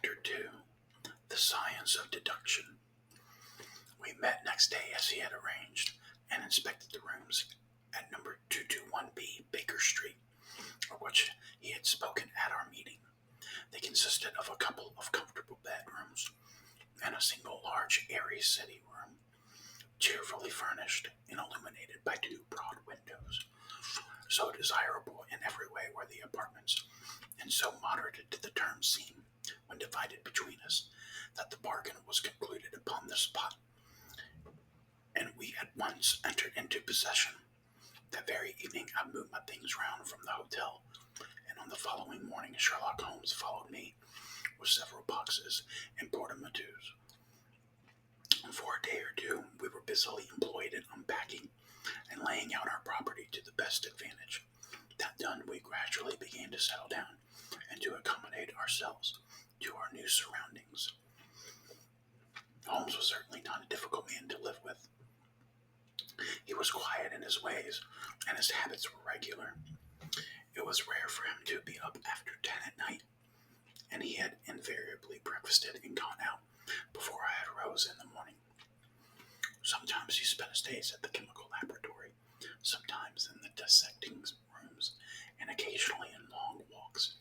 Chapter 2. The Science of Deduction. We met next day as he had arranged, and inspected the rooms at number 221B Baker Street, of which he had spoken at our meeting. They consisted of a couple of comfortable bedrooms and a single large, airy sitting room, cheerfully furnished and illuminated by two broad windows. So desirable in every way were the apartments, and so moderate did the terms seem, when divided between us, that the bargain was concluded upon the spot, and we at once entered into possession. That very evening I moved my things round from the hotel, and on the following morning Sherlock Holmes followed me with several boxes and portmanteaus. For a day or two we were busily employed in unpacking and laying out our property to the best advantage. That done, we gradually began to settle down and to accommodate ourselves to our new surroundings. Holmes was certainly not a difficult man to live with. He was quiet in his ways, and his habits were regular. It was rare for him to be up after 10 at night, and he had invariably breakfasted and gone out before I had rose in the morning. Sometimes he spent his days at the chemical laboratory, sometimes in the dissecting rooms, and occasionally in long walks,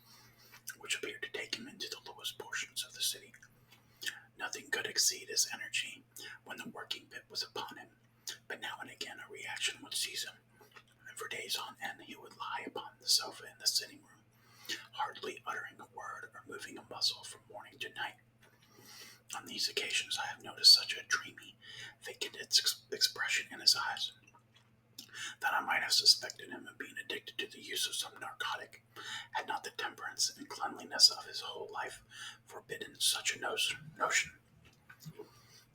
which appeared to take him into the lowest portions of the city. Nothing could exceed his energy when the working pit was upon him, but now and again a reaction would seize him, and for days on end he would lie upon the sofa in the sitting room, hardly uttering a word or moving a muscle from morning to night. On these occasions I have noticed such a dreamy, vacant expression in his eyes that I might have suspected him of being addicted to the use of some narcotic, had not the temperance and cleanliness of his whole life forbidden such a notion.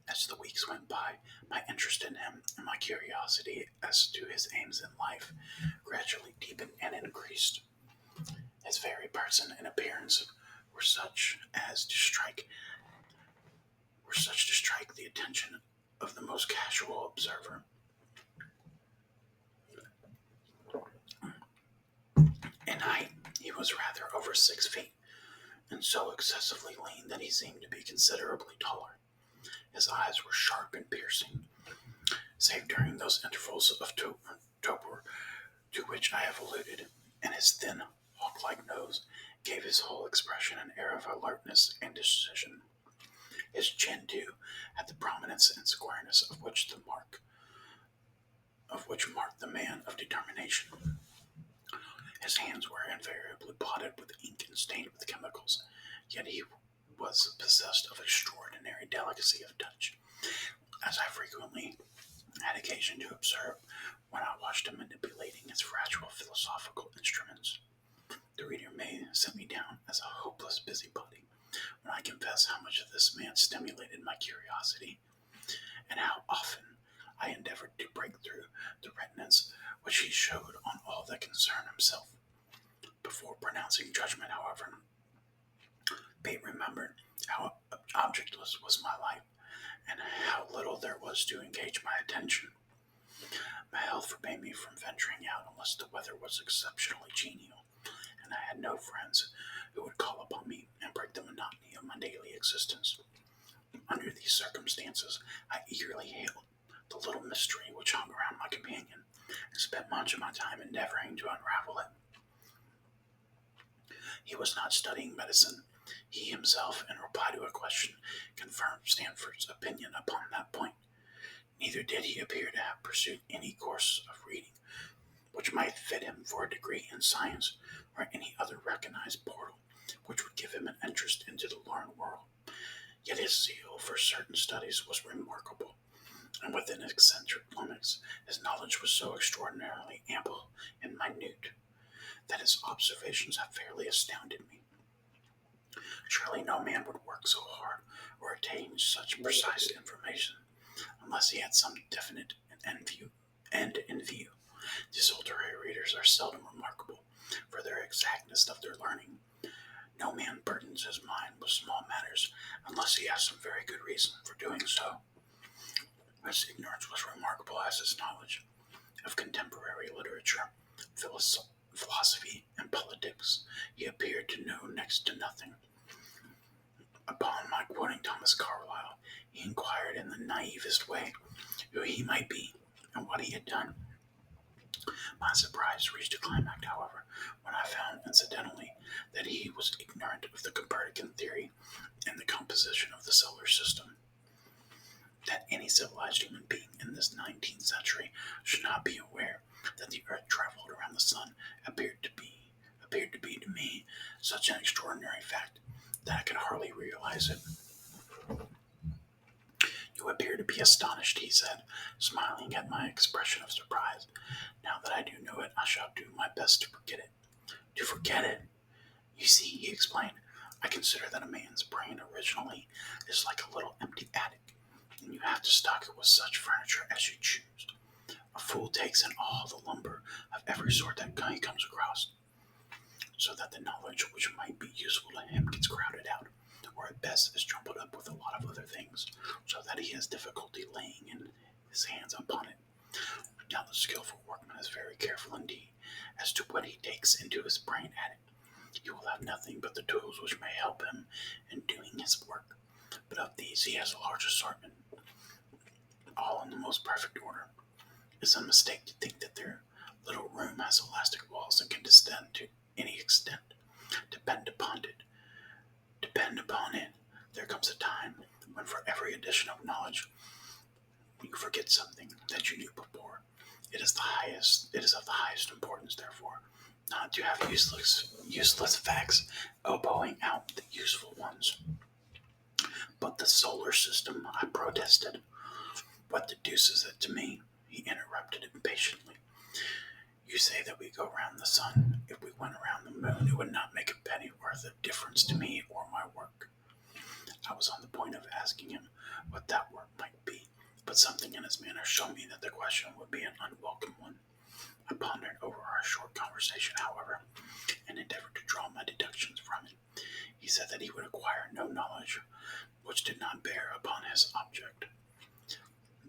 As the weeks went by, my interest in him and my curiosity as to his aims in life gradually deepened and increased. His very person and appearance were such to strike the attention of the most casual observer. In height, he was rather over 6 feet, and so excessively lean that he seemed to be considerably taller. His eyes were sharp and piercing, save during those intervals of torpor to which I have alluded, and his thin, hawk-like nose gave his whole expression an air of alertness and decision. His chin, too, had the prominence and squareness of which marked the man of determination. His hands were invariably blotted with ink and stained with chemicals, yet he was possessed of extraordinary delicacy of touch, as I frequently had occasion to observe when I watched him manipulating his fragile philosophical instruments. The reader may set me down as a hopeless busybody when I confess how much of this man stimulated my curiosity, and how often I endeavored to break through the reticence which he showed on all that concerned himself. Before pronouncing judgment, however, be it remembered how objectless was my life, and how little there was to engage my attention. My health forbade me from venturing out unless the weather was exceptionally genial, and I had no friends who would call upon me and break the monotony of my daily existence. Under these circumstances, I eagerly hailed the little mystery which hung around my companion, and spent much of my time endeavoring to unravel it. He was not studying medicine. He himself, in reply to a question, confirmed Stanford's opinion upon that point. Neither did he appear to have pursued any course of reading which might fit him for a degree in science, or any other recognized portal which would give him an interest into the learned world. Yet his zeal for certain studies was remarkable, and within eccentric limits his knowledge was so extraordinarily ample and minute that his observations have fairly astounded me. Surely no man would work so hard or attain such precise information unless he had some definite end in view. Desultory readers are seldom remarkable for their exactness of their learning. No man burdens his mind with small matters unless he has some very good reason for doing so. His ignorance was remarkable as his knowledge of contemporary literature, philosophy, and politics. He appeared to know next to nothing Upon my quoting Thomas Carlyle, he inquired in the naivest way who he might be and what he had done. My surprise reached a climax, however, when I found, incidentally, that he was ignorant of the Copernican theory and the composition of the solar system. That any civilized human being in this 19th century should not be aware that the Earth traveled around the Sun appeared to be to me such an extraordinary fact that I could hardly realize it. You appear to be astonished, he said, smiling at my expression of surprise. Now that I do know it, I shall do my best to forget it. To forget it? You see, he explained, I consider that a man's brain originally is like a little empty attic, and you have to stock it with such furniture as you choose. A fool takes in all the lumber of every sort that he comes across, so that the knowledge which might be useful to him gets crowded out, or at best is jumbled up with a lot of other things, so that he has difficulty laying in his hands upon it. Now the skillful workman is very careful indeed as to what he takes into his brain attic. He will have nothing but the tools which may help him in doing his work, but of these he has a large assortment, all in the most perfect order. It's a mistake to think that their little room has elastic walls and can descend to any extent. Depend upon it, there comes a time when for every addition of knowledge you forget something that you knew before. It is of the highest importance, therefore, not to have useless facts elbowing out the useful ones. But the solar system, I protested. What the deuce is it to me? He interrupted impatiently. You say that we go round the sun. If we went around the moon, it would not make a pennyworth of difference to me or my work. I was on the point of asking him what that work might be, but something in his manner showed me that the question would be an unwelcome one. I pondered over our short conversation, however, and endeavored to draw my deductions from it. He said that he would acquire no knowledge which did not bear upon his object.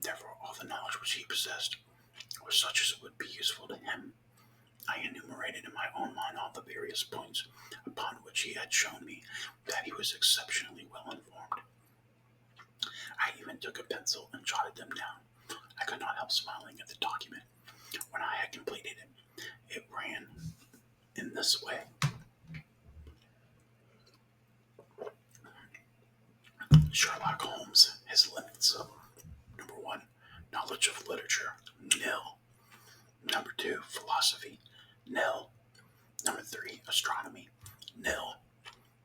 Therefore, all the knowledge which he possessed was such as would be useful to him. I enumerated in my own mind all the various points upon which he had shown me that he was exceptionally well informed. I even took a pencil and jotted them down. I could not help smiling at the document. When I had completed it, it ran in this way. Sherlock Holmes, his limits. Number 1, knowledge of literature, nil. Number 2, philosophy, nil. Number 3, astronomy, nil.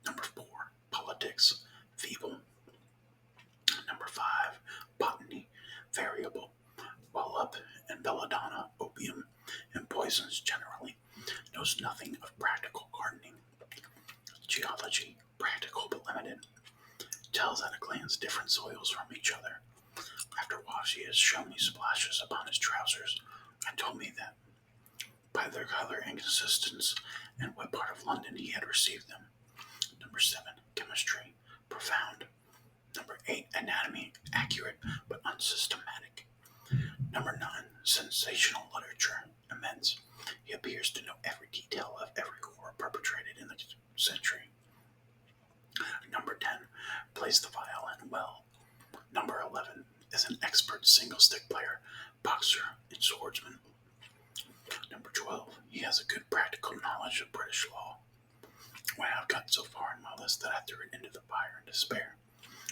Number 4, politics, feeble. Number 5, botany, variable. While up in belladonna, opium, and poisons generally, knows nothing of practical gardening. Geology, practical but limited. Tells at a glance different soils from each other. After a while, she has shown me splashes upon his trousers and told me that by their color and consistence and what part of London he had received them. Number 7, chemistry, profound. Number 8, anatomy, accurate but unsystematic. Number 9, sensational literature, immense. He appears to know every detail of every horror perpetrated in the century. Number 10, plays the violin well. Number 11, is an expert single-stick player, boxer, and swordsman. Number 12, he has a good practical knowledge of British law. When I have got so far in my list that I threw it into the fire in despair.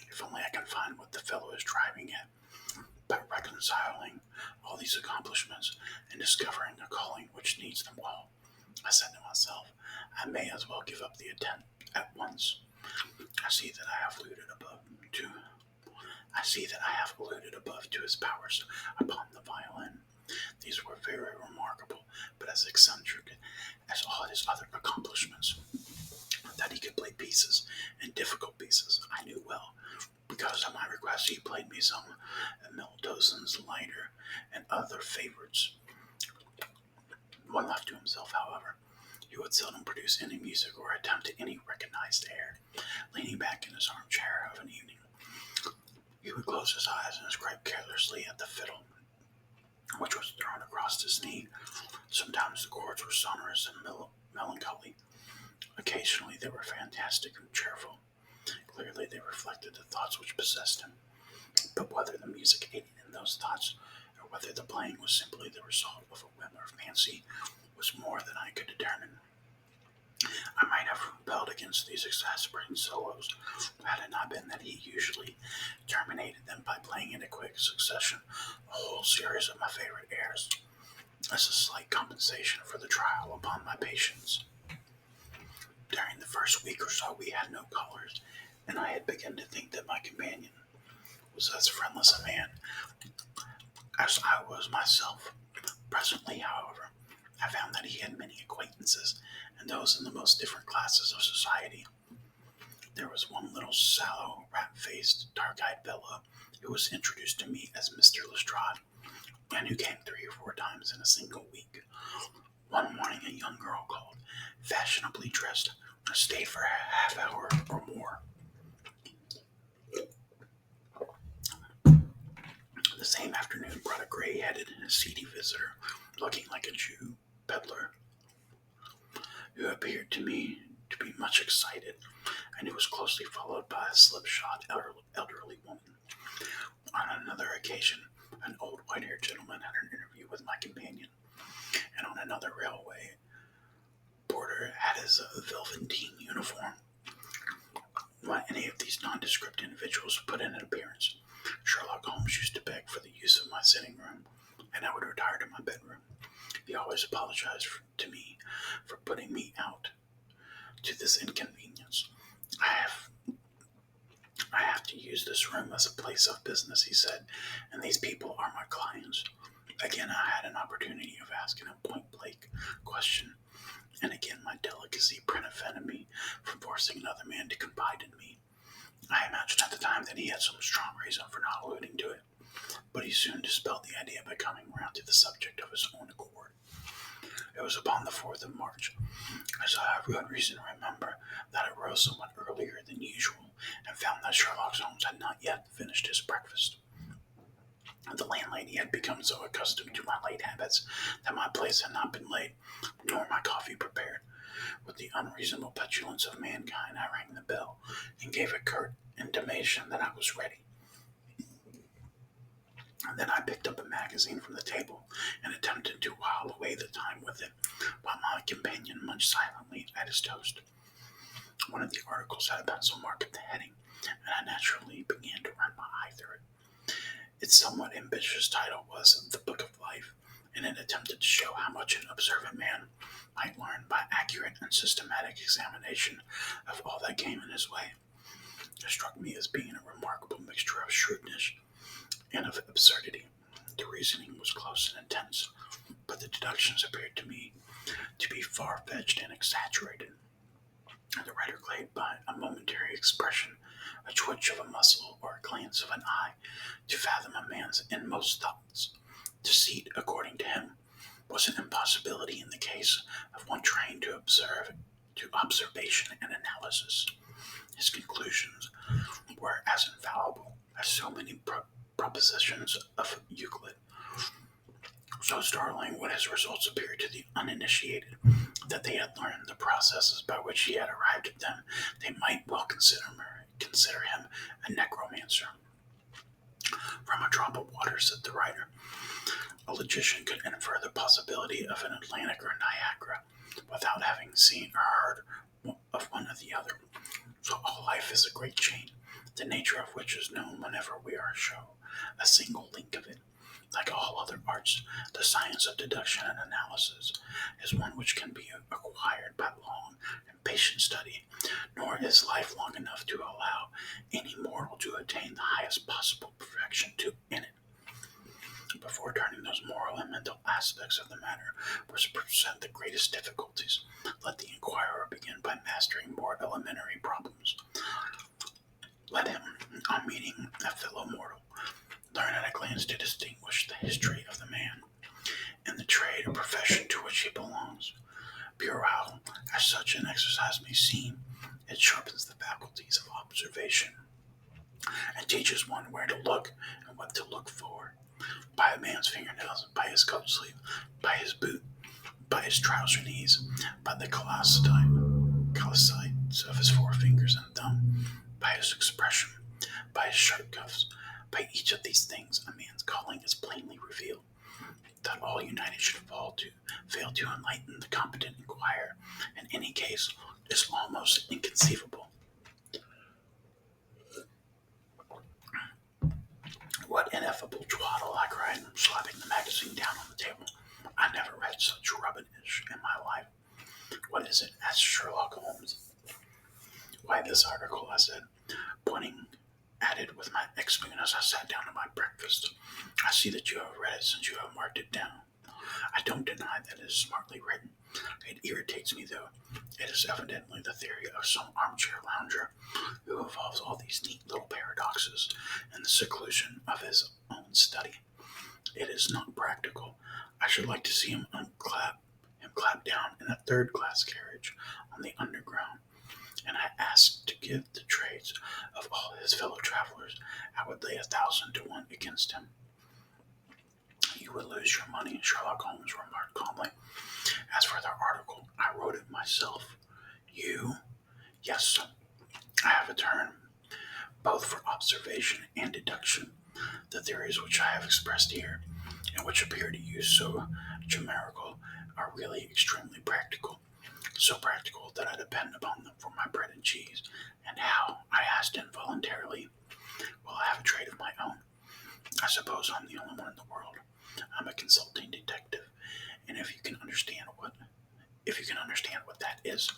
If only I can find what the fellow is driving at. But reconciling all these accomplishments and discovering a calling which needs them all, I said to myself, I may as well give up the attempt at once. I see that I have alluded above to his powers upon the violin. These were very remarkable, but as eccentric as all his other accomplishments. That he could play pieces, and difficult pieces, I knew well, because at my request he played me some Mendelssohn's Lieder and other favorites. When left to himself, however, he would seldom produce any music or attempt at any recognized air. Leaning back in his armchair of an evening, he would close his eyes and scrape carelessly at the fiddle, which was thrown across his knee. Sometimes the chords were sonorous and melancholy. Occasionally they were fantastic and cheerful. Clearly, they reflected the thoughts which possessed him, but whether the music aided in those thoughts, or whether the playing was simply the result of a whim or fancy, was more than I could determine. I might have rebelled against these exasperating solos, had it not been that he usually terminated them by playing in a quick succession a whole series of my favorite airs, as a slight compensation for the trial upon my patience. During the first week or so, we had no callers, and I had begun to think that my companion was as friendless a man as I was myself. Presently, however, I found that he had many acquaintances, and those in the most different classes of society. There was one little sallow, rat-faced, dark-eyed fellow who was introduced to me as Mr. Lestrade, and who came 3 or 4 times in a single week. One morning a young girl called, fashionably dressed, and stayed for a half hour or more. The same afternoon brought a gray-headed, seedy visitor, looking like a Jew peddler, who appeared to me to be much excited, and who was closely followed by a slipshod elderly woman. On another occasion, an old white-haired gentleman had an interview with my companion, and on another railway porter had his velveteen uniform. When any of these nondescript individuals put in an appearance, Sherlock Holmes used to beg for the use of my sitting room, and I would retire to my bedroom. He always apologized to me for putting me out to this inconvenience. I have to use this room as a place of business, he said, and these people are my clients. Again, I had an opportunity of asking a point-blank question, and again my delicacy prevented me from forcing another man to confide in me. I imagined at the time that he had some strong reason for not alluding to it, but he soon dispelled the idea by coming round to the subject of his own accord. It was upon the 4th of March, as I have good reason to remember, that I rose somewhat earlier than usual, and found that Sherlock Holmes had not yet finished his breakfast. The landlady had become so accustomed to my late habits that my place had not been laid, nor my coffee prepared. With the unreasonable petulance of mankind, I rang the bell, and gave a curt intimation that I was ready. And then I picked up a magazine from the table, and attempted to while away the time with it, while my companion munched silently at his toast. One of the articles had a pencil mark at the heading, and I naturally began to run my eye through it. Its somewhat ambitious title was The Book of Life, and it attempted to show how much an observant man might learn by accurate and systematic examination of all that came in his way. It struck me as being a remarkable mixture of shrewdness and of absurdity. The reasoning was close and intense, but the deductions appeared to me to be far-fetched and exaggerated. The writer claimed by a momentary expression, a twitch of a muscle, or a glance of an eye, to fathom a man's inmost thoughts. Deceit, according to him, was an impossibility in the case of one trained to observation and analysis. His conclusions were as infallible as so many propositions of Euclid. So startling would his results appear to the uninitiated, that they had learned the processes by which he had arrived at them, they might well consider him a necromancer. From a drop of water, said the writer, a logician could infer the possibility of an Atlantic or Niagara without having seen or heard of one or the other. So all life is a great chain, the nature of which is known whenever we are shown a single link of it. Like all other arts, the science of deduction and analysis is one which can be acquired by long and patient study, nor is life long enough to allow any mortal to attain the highest possible perfection in it. Before turning those moral and mental aspects of the matter which present the greatest difficulties, let the inquirer begin by mastering more elementary problems. Let him, on meeting a fellow mortal, learn at a glance to distinguish the history of the man, and the trade or profession to which he belongs. Puerile as such an exercise may seem, it sharpens the faculties of observation, and teaches one where to look and what to look for. By a man's fingernails, by his coat sleeve, by his boot, by his trouser knees, by the callosities of his forefingers and thumb, by his expression, by his shirt cuffs, by each of these things, a man's calling is plainly revealed. That all united should fail to enlighten the competent inquirer, in any case, is almost inconceivable. What ineffable twaddle, I cried, slapping the magazine down on the table. I never read such rubbish in my life. What is it? Asked Sherlock Holmes. Why, this article, I said, pointing at it with my X spoon as I sat down to my breakfast. I see that you have read it since you have marked it down. I don't deny that it is smartly written. It irritates me, though. It is evidently the theory of some armchair lounger who evolves all these neat little paradoxes in the seclusion of his own study. It is not practical. I should like to see him clap down in a third-class carriage on the Underground, and I asked to give the trades of all his fellow travelers. I would lay 1,000 to 1 against him. You would lose your money, Sherlock Holmes remarked calmly. As for the article, I wrote it myself. You? Yes, I have a turn, both for observation and deduction. The theories which I have expressed here, and which appear to you so chimerical, are really extremely practical. So practical that I depend upon them for my bread and cheese. And how? I asked involuntarily. Well, I have a trade of my own. I suppose I'm the only one in the world. I'm a consulting detective, and if you can understand what that is,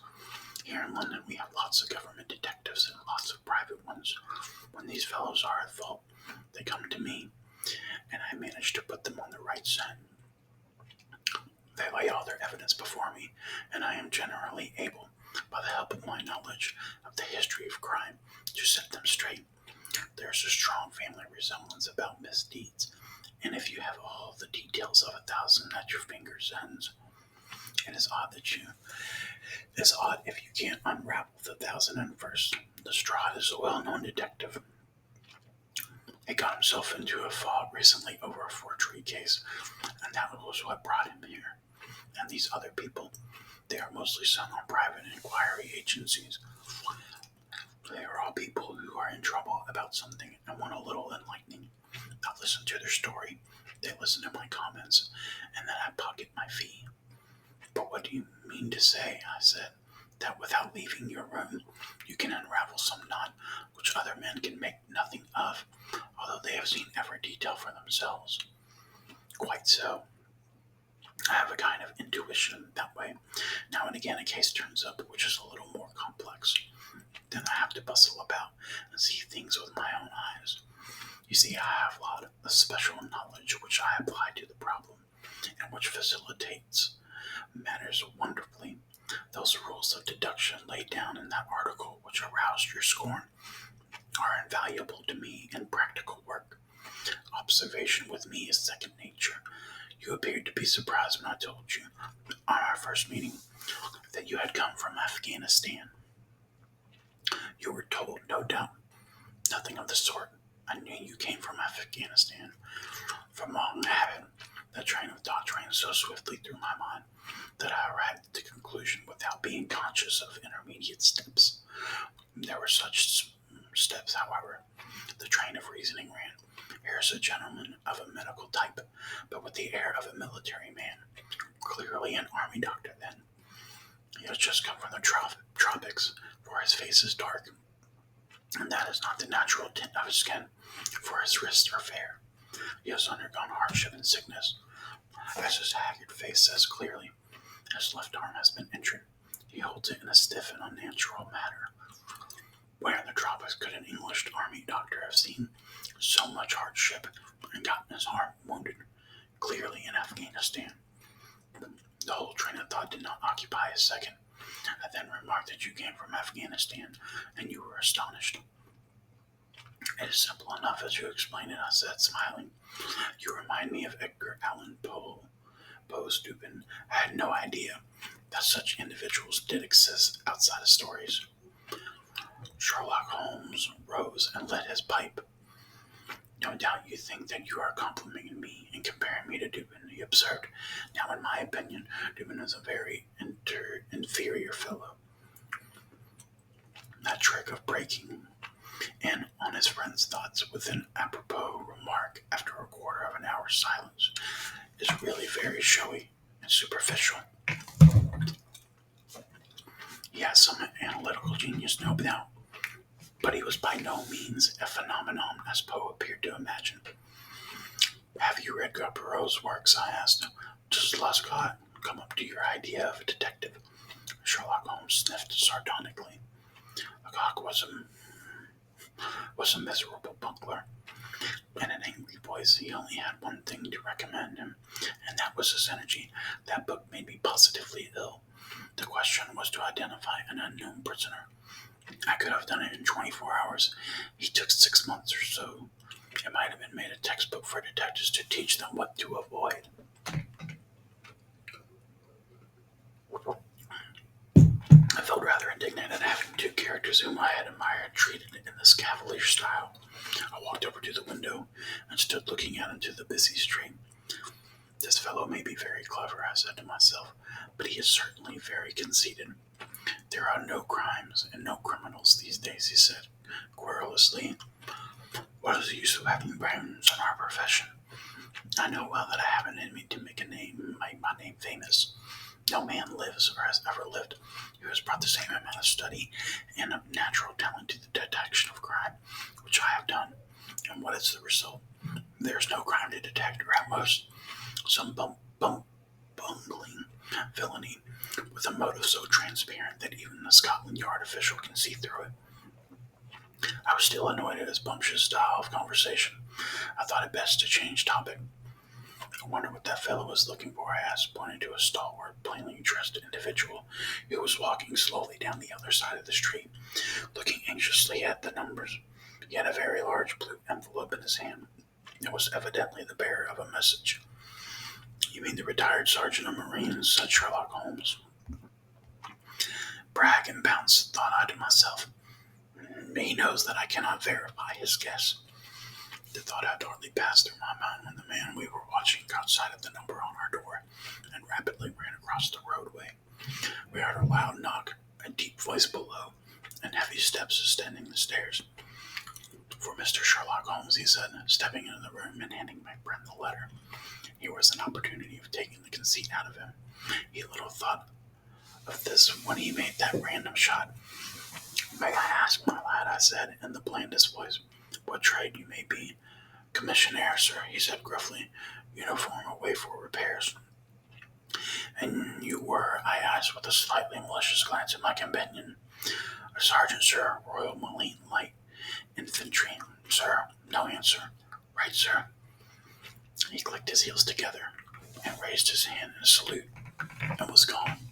here in London we have lots of government detectives and lots of private ones. When these fellows are at fault, they come to me, and I manage to put them on the right scent. They lay all their evidence before me, and I am generally able, by the help of my knowledge of the history of crime, to set them straight. There's a strong family resemblance about misdeeds, and if you have all the details of 1,000 at your fingers' ends, it's odd if you can't unravel the 1,001st. Lestrade is a well-known detective. He got himself into a fault recently over a forgery case, and that was what brought him here. And these other people, they are mostly sent on private inquiry agencies. They are all people who are in trouble about something and want a little enlightening. I listen to their story, they listen to my comments, and then I pocket my fee. But what do you mean to say, I said, that without leaving your room, you can unravel some knot which other men can make nothing of, although they have seen every detail for themselves? Quite so. I have a kind of intuition that way. Now and again a case turns up which is a little more complex. Then I have to bustle about and see things with my own eyes. You see, I have a lot of special knowledge which I apply to the problem, and which facilitates matters wonderfully. Those rules of deduction laid down in that article which aroused your scorn are invaluable to me in practical work. Observation with me is second nature. You appeared to be surprised when I told you, on our first meeting, that you had come from Afghanistan. You were told, no doubt. Nothing of the sort. I knew you came from Afghanistan. From long habit, the train of thought ran so swiftly through my mind that I arrived at the conclusion without being conscious of intermediate steps. There were such steps, however. The train of reasoning ran. Here's a gentleman of a medical type, but with the air of a military man. Clearly an army doctor, then. He has just come from the tropics, for his face is dark, and that is not the natural tint of his skin, for his wrists are fair. He has undergone hardship and sickness. As his haggard face says clearly, his left arm has been injured. He holds it in a stiff and unnatural manner. Where in the tropics could an English army doctor have seen so much hardship and gotten his arm wounded? Clearly in Afghanistan. The whole train of thought did not occupy a second. I then remarked that you came from Afghanistan, and you were astonished. It is simple enough as you explain it, I said, smiling. You remind me of Edgar Allan Poe's Dupin. I had no idea that such individuals did exist outside of stories. Sherlock Holmes rose and lit his pipe. No doubt you think that you are complimenting me and comparing me to Dupin, he observed. Now, in my opinion, Dupin is a very inferior fellow. That trick of breaking in on his friend's thoughts with an apropos remark after a quarter of an hour's silence is really very showy and superficial. He has some analytical genius, no doubt, but he was by no means a phenomenon as Poe appeared to imagine. Have you read Perrault's works? I asked. Does Lescott come up to your idea of a detective? Sherlock Holmes sniffed sardonically. Lecoq was a miserable bungler. In an angry voice, he only had one thing to recommend him, and that was his energy. That book made me positively ill. The question was to identify an unknown prisoner. I could have done it in 24 hours. He took 6 months or so. It might have been made a textbook for detectives to teach them what to avoid. I felt rather indignant at having two characters whom I had admired treated in this cavalier style. I walked over to the window and stood looking out into the busy street. This fellow may be very clever, I said to myself, but he is certainly very conceited. There are no crimes and no criminals these days, he said, querulously. What is the use of having brains in our profession? I know well that I have an enemy to make my name famous. No man lives or has ever lived who has brought the same amount of study and of natural talent to the detection of crime, which I have done. And what is the result? There is no crime to detect, or at most, some bungling villainy with a motive so transparent that even the Scotland Yard official can see through it. I was still annoyed at his bumptious style of conversation. I thought it best to change topic. I wonder what that fellow was looking for, I asked, pointing to a stalwart, plainly dressed individual who was walking slowly down the other side of the street, looking anxiously at the numbers. He had a very large blue envelope in his hand. It was evidently the bearer of a message. You mean the retired sergeant of Marines, said Sherlock Holmes. Brag and bounce, thought I to myself. He knows that I cannot verify his guess. The thought had hardly passed through my mind when the man we were watching caught sight of the number on our door and rapidly ran across the roadway. We heard a loud knock, a deep voice below, and heavy steps ascending the stairs. For Mr. Sherlock Holmes, he said, stepping into the room and handing my friend the letter. Here was an opportunity of taking the conceit out of him. He little thought of this when he made that random shot. May I ask, my lad, I said, in the blandest voice, what trade you may be? Commissionaire, sir, he said gruffly, uniform away for repairs. And you were, I asked with a slightly malicious glance at my companion. A sergeant, sir, Royal Marine Light Infantry, sir. No answer. Right, sir. He clicked his heels together and raised his hand in a salute and was gone.